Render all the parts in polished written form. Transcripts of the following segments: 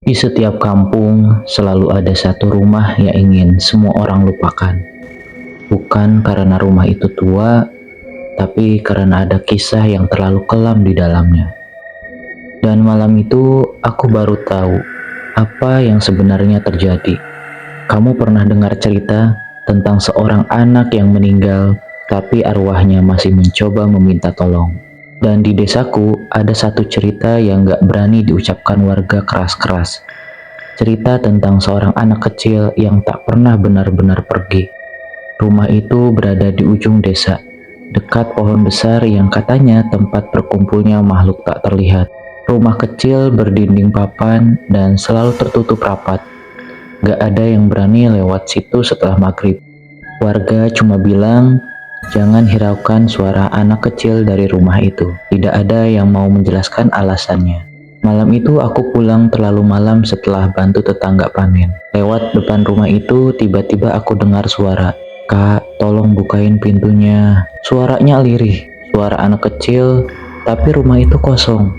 Di setiap kampung selalu ada satu rumah yang ingin semua orang lupakan. Bukan karena rumah itu tua, tapi karena ada kisah yang terlalu kelam di dalamnya. Dan malam itu aku baru tahu apa yang sebenarnya terjadi. Kamu pernah dengar cerita tentang seorang anak yang meninggal, tapi arwahnya masih mencoba meminta tolong. Dan di desaku ada satu cerita yang gak berani diucapkan warga keras-keras. Cerita tentang seorang anak kecil yang tak pernah benar-benar pergi. Rumah itu berada di ujung desa, dekat pohon besar yang katanya tempat berkumpulnya makhluk tak terlihat. Rumah kecil berdinding papan dan selalu tertutup rapat. Gak ada yang berani lewat situ setelah maghrib. Warga cuma bilang, jangan hiraukan suara anak kecil dari rumah itu. Tidak ada yang mau menjelaskan alasannya. Malam itu aku pulang terlalu malam setelah bantu tetangga panen. Lewat depan rumah itu tiba-tiba aku dengar suara, "Kak, tolong bukain pintunya." Suaranya lirih, suara anak kecil, tapi rumah itu kosong.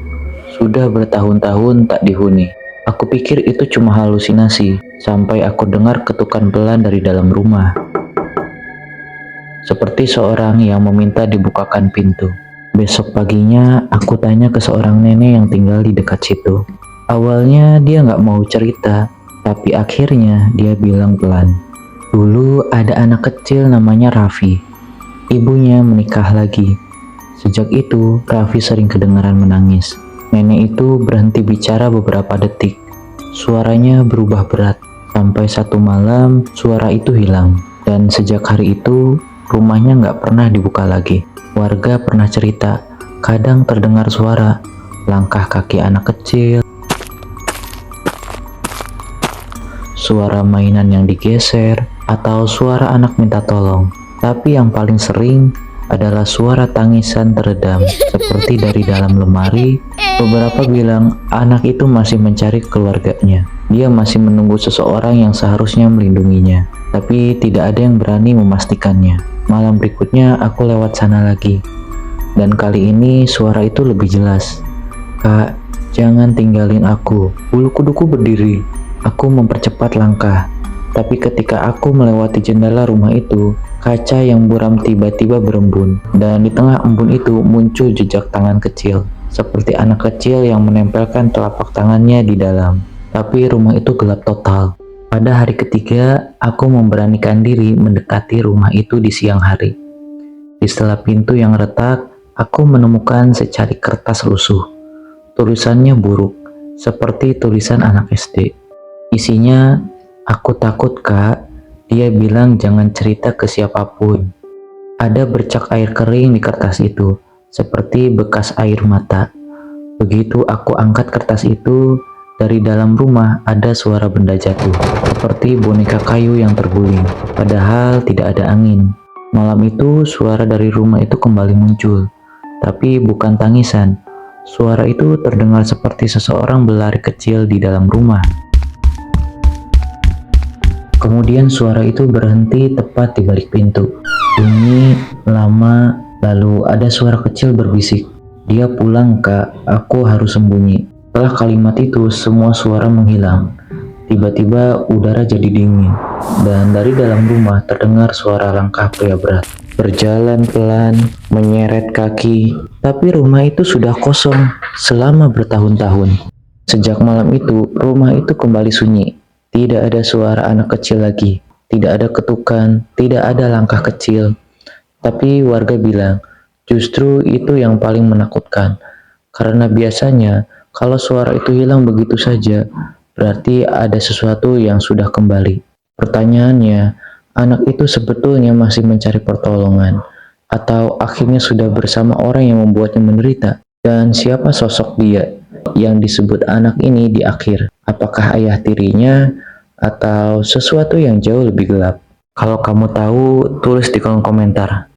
Sudah bertahun-tahun tak dihuni. Aku pikir itu cuma halusinasi, sampai aku dengar ketukan pelan dari dalam rumah. Seperti seorang yang meminta dibukakan pintu. Besok paginya, aku tanya ke seorang nenek yang tinggal di dekat situ. Awalnya dia nggak mau cerita, tapi akhirnya dia bilang pelan. Dulu ada anak kecil namanya Raffi. Ibunya menikah lagi. Sejak itu, Raffi sering kedengaran menangis. Nenek itu berhenti bicara beberapa detik. Suaranya berubah berat. Sampai satu malam, suara itu hilang. Dan sejak hari itu, rumahnya nggak pernah dibuka lagi. Warga pernah cerita, kadang terdengar suara, langkah kaki anak kecil, suara mainan yang digeser, atau suara anak minta tolong. Tapi yang paling sering adalah suara tangisan teredam, seperti dari dalam lemari. Beberapa bilang anak itu masih mencari keluarganya. Dia masih menunggu seseorang yang seharusnya melindunginya, tapi tidak ada yang berani memastikannya. Malam berikutnya aku lewat sana lagi, dan kali ini suara itu lebih jelas. "Kak, jangan tinggalin aku." Bulu kuduku berdiri. Aku mempercepat langkah, tapi ketika aku melewati jendela rumah itu, kaca yang buram tiba-tiba berembun, dan di tengah embun itu muncul jejak tangan kecil, seperti anak kecil yang menempelkan telapak tangannya di dalam. Tapi rumah itu gelap total. Pada hari ketiga, aku memberanikan diri mendekati rumah itu di siang hari. Di sela pintu yang retak, aku menemukan secari kertas lusuh. Tulisannya buruk, seperti tulisan anak SD. Isinya, "Aku takut, Kak." Dia bilang jangan cerita ke siapapun. Ada bercak air kering di kertas itu, seperti bekas air mata. Begitu aku angkat kertas itu, dari dalam rumah ada suara benda jatuh, seperti boneka kayu yang terguling, padahal tidak ada angin. Malam itu suara dari rumah itu kembali muncul, tapi bukan tangisan. Suara itu terdengar seperti seseorang berlari kecil di dalam rumah. Kemudian suara itu berhenti tepat di balik pintu. Bunyi lama, lalu ada suara kecil berbisik, "Dia pulang, Kak, aku harus sembunyi." Setelah kalimat itu, semua suara menghilang. Tiba-tiba udara jadi dingin, dan dari dalam rumah terdengar suara langkah pria berat. Berjalan pelan, menyeret kaki, tapi rumah itu sudah kosong selama bertahun-tahun. Sejak malam itu, rumah itu kembali sunyi. Tidak ada suara anak kecil lagi, tidak ada ketukan, tidak ada langkah kecil. Tapi warga bilang, justru itu yang paling menakutkan. Karena biasanya, kalau suara itu hilang begitu saja, berarti ada sesuatu yang sudah kembali. Pertanyaannya, anak itu sebetulnya masih mencari pertolongan, atau akhirnya sudah bersama orang yang membuatnya menderita? Dan siapa sosok dia yang disebut anak ini di akhir? Apakah ayah tirinya, atau sesuatu yang jauh lebih gelap? Kalau kamu tahu, tulis di kolom komentar.